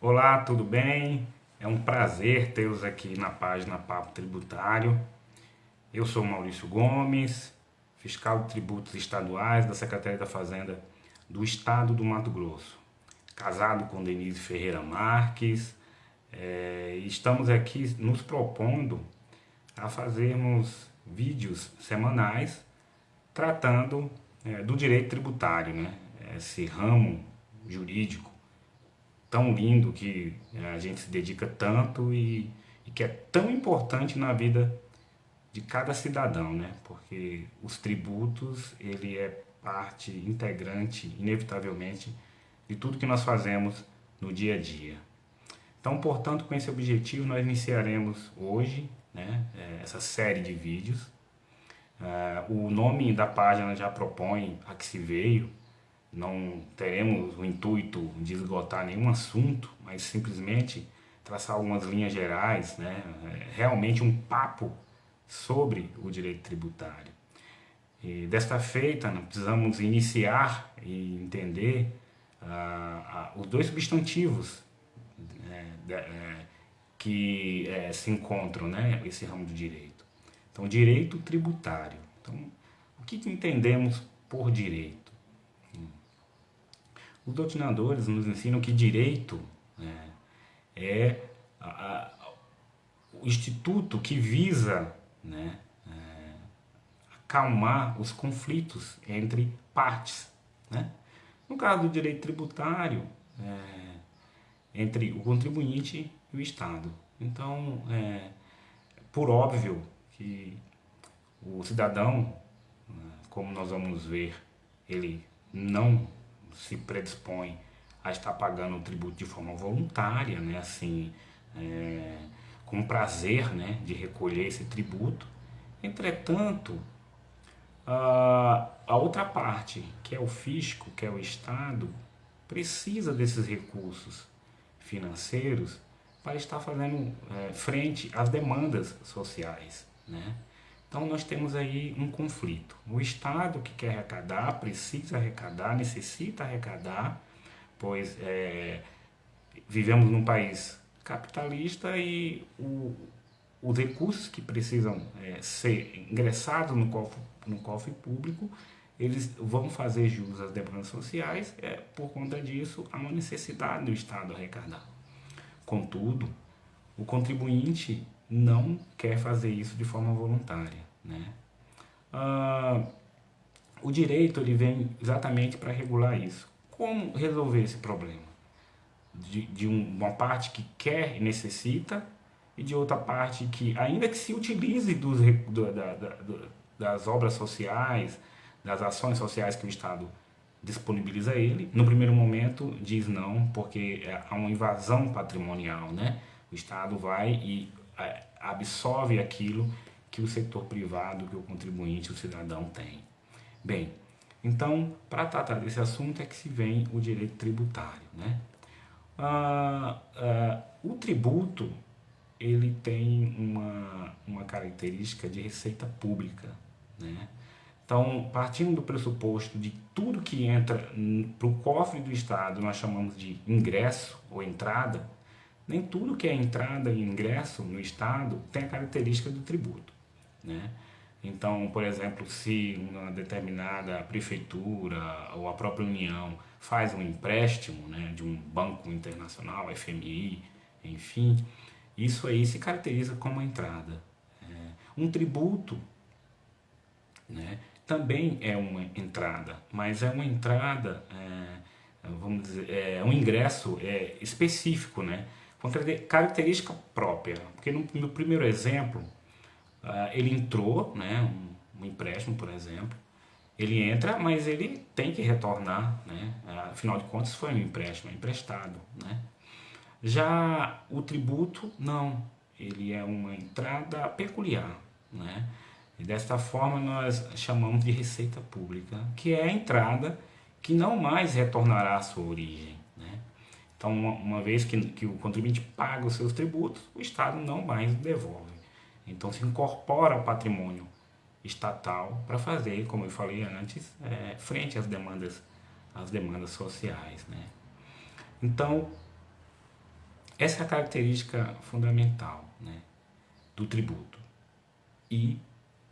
Olá, tudo bem? É um prazer tê-los aqui na página Papo Tributário. Eu sou Maurício Gomes, fiscal de tributos estaduais da Secretaria da Fazenda do Estado do Mato Grosso. Casado com Denise Ferreira Marques, e estamos aqui nos propondo a fazermos vídeos semanais tratando do direito tributário, né? Esse ramo jurídico tão lindo que a gente se dedica tanto e que é tão importante na vida de cada cidadão, né? Porque os tributos, ele é parte integrante, inevitavelmente, de tudo que nós fazemos no dia a dia. Então, portanto, com esse objetivo, nós iniciaremos hoje, né, essa série de vídeos. O nome da página já propõe a que se veio. Não teremos o intuito de esgotar nenhum assunto, mas simplesmente traçar algumas linhas gerais, né? Realmente um papo sobre o direito tributário. E desta feita, nós precisamos iniciar e entender os dois substantivos, né, que se encontram, né, esse ramo do direito. Então, direito tributário. Então, o que entendemos por direito? Os doutrinadores nos ensinam que direito, né, é o instituto que visa, né, acalmar os conflitos entre partes. Né? No caso do direito tributário, entre o contribuinte e o Estado. Então, por óbvio que o cidadão, como nós vamos ver, ele não se predispõe a estar pagando o tributo de forma voluntária, né? Assim, com prazer, né, de recolher esse tributo. Entretanto, a outra parte, que é o fisco, que é o Estado, precisa desses recursos financeiros para estar fazendo frente às demandas sociais, né? Então nós temos aí um conflito. O Estado que quer arrecadar, precisa arrecadar, necessita arrecadar, pois vivemos num país capitalista e os recursos que precisam ser ingressados no cofre público, eles vão fazer jus às demandas sociais, por conta disso há uma necessidade do Estado arrecadar. Contudo, o contribuinte não quer fazer isso de forma voluntária. Né? O direito ele vem exatamente para regular isso. Como resolver esse problema? De uma parte que quer e necessita, e de outra parte que, ainda que se utilize das obras sociais, das ações sociais que o Estado disponibiliza a ele, no primeiro momento diz não, porque há uma invasão patrimonial, né? O Estado vai e absorve aquilo que o setor privado, que o contribuinte, o cidadão tem. Bem, então, para tratar desse assunto é que se vem o direito tributário, né? O tributo ele tem uma característica de receita pública, né? Então, partindo do pressuposto de tudo que entra para o cofre do Estado, nós chamamos de ingresso ou entrada, nem tudo que é entrada e ingresso no Estado tem a característica do tributo. Né? Então, por exemplo, se uma determinada prefeitura ou a própria União faz um empréstimo, né, de um banco internacional, FMI, enfim, isso aí se caracteriza como entrada. Um tributo, né, também é uma entrada, mas é uma entrada, vamos dizer, é um ingresso específico, né, com característica própria. Porque no primeiro exemplo, ele entrou, né, um empréstimo, por exemplo, ele entra, mas ele tem que retornar, né? Afinal de contas, foi um empréstimo, é emprestado, né? Já o tributo, não, ele é uma entrada peculiar, né? E desta forma nós chamamos de receita pública, que é a entrada que não mais retornará à sua origem, né? Então, uma vez que o contribuinte paga os seus tributos, o Estado não mais devolve. Então, se incorpora ao patrimônio estatal para fazer, como eu falei antes, frente às demandas sociais. Né? Então, Essa é a característica fundamental, né, do tributo e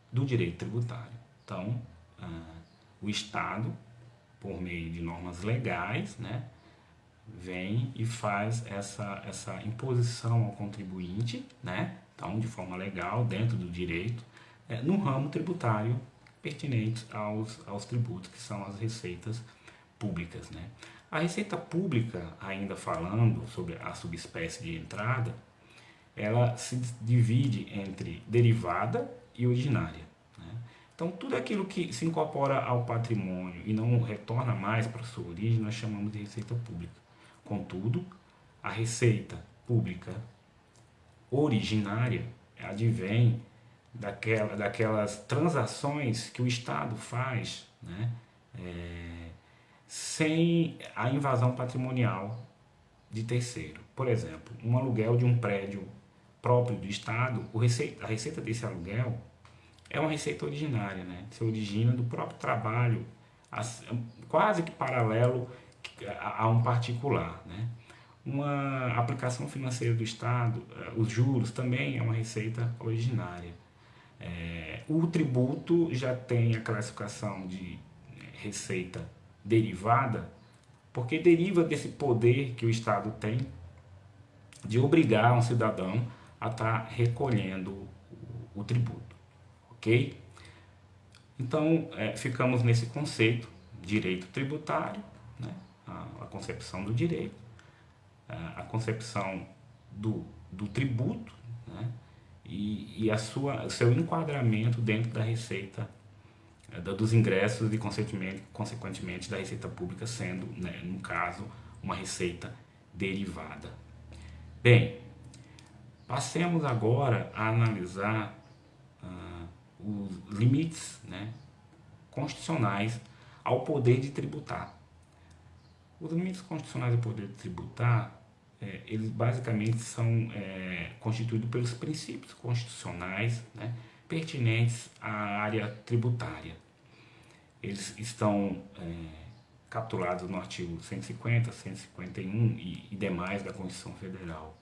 do direito tributário. Então, o Estado, por meio de normas legais, né, vem e faz essa imposição ao contribuinte, né, então, de forma legal, dentro do direito, no ramo tributário pertinente aos tributos, que são as receitas públicas, né. A receita pública, ainda falando sobre a subespécie de entrada, ela se divide entre derivada e originária, né? Então, tudo aquilo que se incorpora ao patrimônio e não retorna mais para sua origem, nós chamamos de receita pública. Contudo, a receita pública originária advém daquelas transações que o Estado faz, né, sem a invasão patrimonial de terceiro. Por exemplo, um aluguel de um prédio próprio do Estado, a receita desse aluguel é uma receita originária, né? Se origina do próprio trabalho, quase que paralelo a um particular, né? Uma aplicação financeira do Estado, os juros também é uma receita originária. O tributo já tem a classificação de receita derivada, porque deriva desse poder que o Estado tem de obrigar um cidadão a estar recolhendo o tributo, ok? Então, ficamos nesse conceito, direito tributário, né? A concepção do direito, a concepção do tributo, né? E o seu enquadramento dentro da receita, dos ingressos e, consequentemente, da receita pública, sendo, né, no caso, uma receita derivada. Bem, passemos agora a analisar os limites, né, constitucionais ao poder de tributar. Os limites constitucionais ao poder de tributar, eles basicamente são constituídos pelos princípios constitucionais, né, pertinentes à área tributária. Eles estão capturados no artigo 150, 151 e demais da Constituição Federal.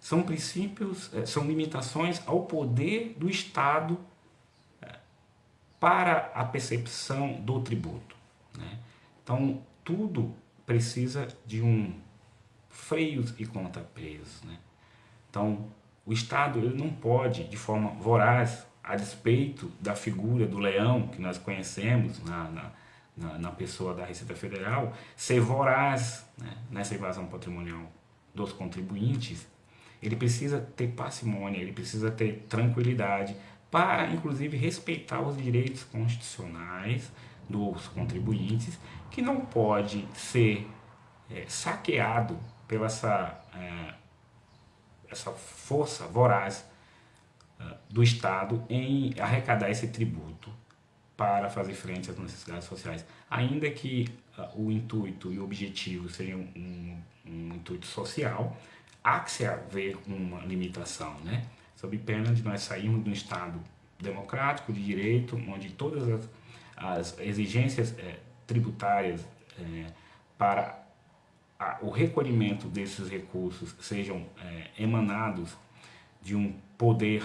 São princípios, são limitações ao poder do Estado para a percepção do tributo, né? Então, tudo precisa de freios e contrapeios, né? Então, o Estado ele não pode, de forma voraz, a despeito da figura do leão que nós conhecemos na pessoa da Receita Federal, ser voraz, né, nessa evasão patrimonial dos contribuintes. Ele precisa ter parcimônia, ele precisa ter tranquilidade para, inclusive, respeitar os direitos constitucionais dos contribuintes, que não pode ser saqueado pela essa força voraz do Estado em arrecadar esse tributo para fazer frente às necessidades sociais. Ainda que o intuito e o objetivo sejam um intuito social, há que se haver uma limitação, né? Sob pena de nós sairmos de um Estado democrático, de direito, onde todas as exigências tributárias para o recolhimento desses recursos sejam emanados de um poder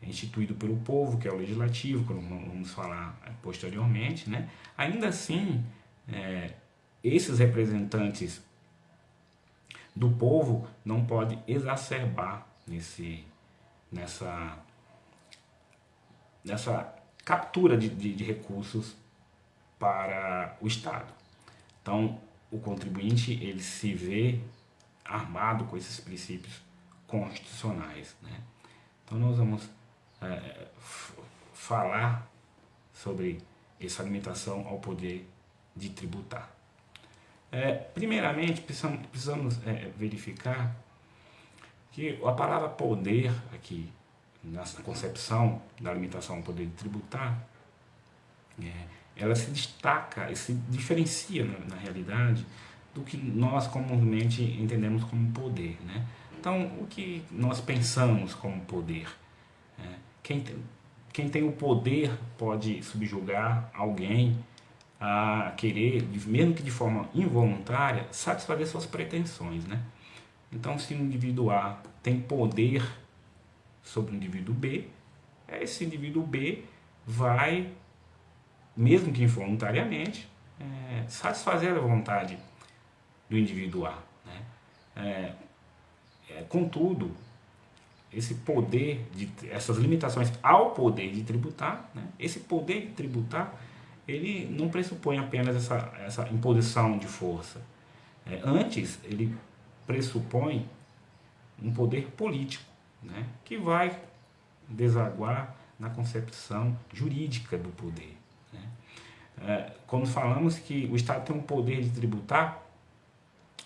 instituído pelo povo, que é o legislativo, como vamos falar posteriormente, né? Ainda assim, esses representantes do povo não podem exacerbar nessa captura de recursos para o Estado. Então, o contribuinte ele se vê armado com esses princípios constitucionais, né? Então, nós vamos falar sobre essa limitação ao poder de tributar. Primeiramente, precisamos verificar que a palavra poder aqui, nessa concepção da limitação ao poder de tributar, ela se destaca e se diferencia na realidade do que nós comumente entendemos como poder, né? Então, o que nós pensamos como poder? Quem tem o poder pode subjugar alguém a querer, mesmo que de forma involuntária, satisfazer suas pretensões, né? Então, se o indivíduo A tem poder sobre o indivíduo B, esse indivíduo B vai, mesmo que involuntariamente, satisfazer a vontade do indivíduo A, né? Contudo, esse poder, essas limitações ao poder de tributar, né? Esse poder de tributar, ele não pressupõe apenas essa imposição de força. Antes, ele pressupõe um poder político, né? Que vai desaguar na concepção jurídica do poder, né? Quando falamos que o Estado tem um poder de tributar,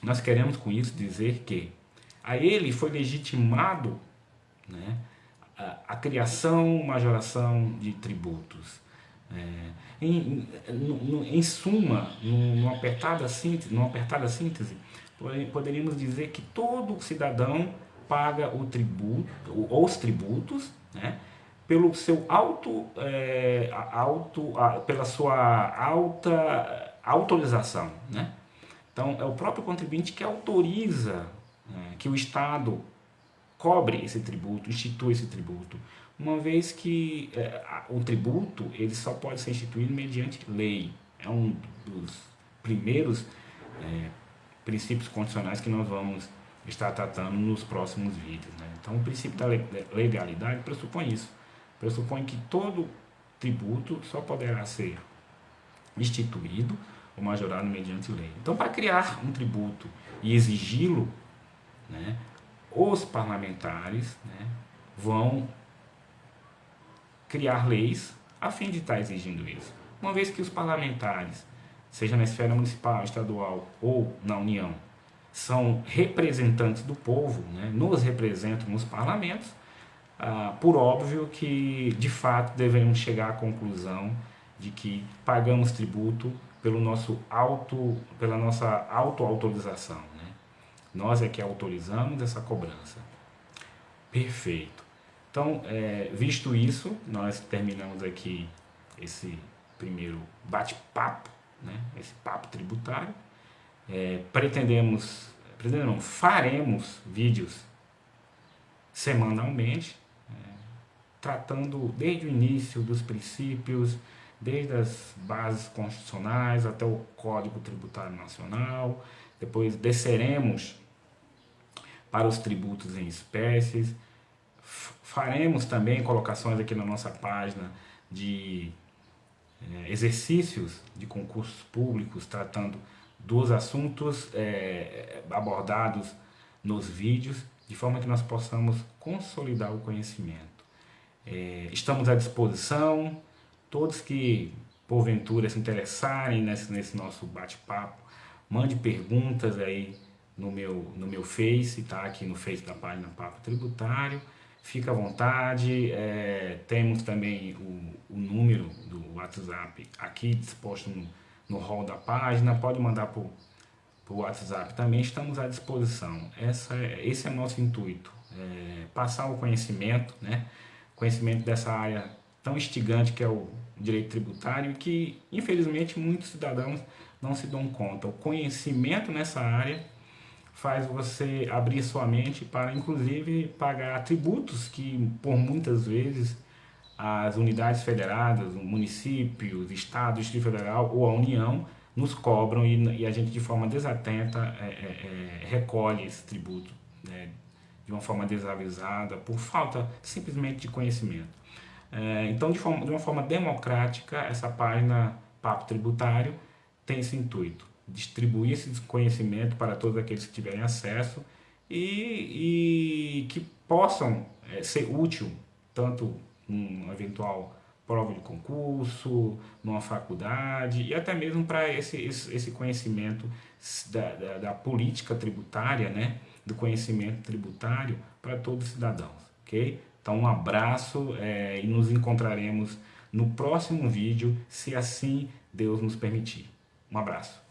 nós queremos com isso dizer que a ele foi legitimado, né, a criação, majoração de tributos. Em suma, numa apertada síntese, poderíamos dizer que todo cidadão paga o tributo, os tributos, né, pelo seu pela sua autorização, né? Então, é o próprio contribuinte que autoriza que o Estado cobre esse tributo, institui esse tributo, uma vez que o tributo ele só pode ser instituído mediante lei. É um dos primeiros princípios constitucionais que nós vamos estar tratando nos próximos vídeos, né? Então, o princípio da legalidade pressupõe isso, pressupõe que todo tributo só poderá ser instituído ou majorado mediante lei. Então, para criar um tributo e exigi-lo, né, os parlamentares, né, vão criar leis a fim de estar exigindo isso. Uma vez que os parlamentares, seja na esfera municipal, estadual ou na União, são representantes do povo, né, nos representam nos parlamentos, por óbvio que, de fato, devemos chegar à conclusão de que pagamos tributo pela nossa auto-autorização, né? Nós é que autorizamos essa cobrança. Perfeito. Então, visto isso, nós terminamos aqui esse primeiro bate-papo, né? Esse papo tributário. Faremos vídeos semanalmente, tratando desde o início dos princípios, desde as bases constitucionais até o Código Tributário Nacional. Depois desceremos para os tributos em espécies. Faremos também colocações aqui na nossa página de exercícios de concursos públicos, tratando dos assuntos abordados nos vídeos, de forma que nós possamos consolidar o conhecimento. Estamos à disposição, todos que porventura se interessarem nesse nosso bate-papo, mande perguntas aí no meu Face, tá? Aqui no Face da página Papo Tributário. Fica à vontade. Temos também o número do WhatsApp aqui disposto no hall da página. Pode mandar por WhatsApp também. Estamos à disposição. Esse é o nosso intuito. Passar o conhecimento, né? Conhecimento dessa área tão instigante que é o direito tributário, e que infelizmente muitos cidadãos não se dão conta. O conhecimento nessa área faz você abrir sua mente para, inclusive, pagar tributos que, por muitas vezes, as unidades federadas, municípios, Estado, Distrito Federal ou a União nos cobram, e a gente, de forma desatenta, recolhe esse tributo, né, de uma forma desavisada, por falta simplesmente de conhecimento. Então, de uma forma democrática, essa página Papo Tributário tem esse intuito: distribuir esse conhecimento para todos aqueles que tiverem acesso e que possam ser útil, tanto numa eventual prova de concurso, numa faculdade, e até mesmo para esse conhecimento da política tributária, né, do conhecimento tributário para todos os cidadãos, ok? Então, um abraço e nos encontraremos no próximo vídeo, se assim Deus nos permitir. Um abraço.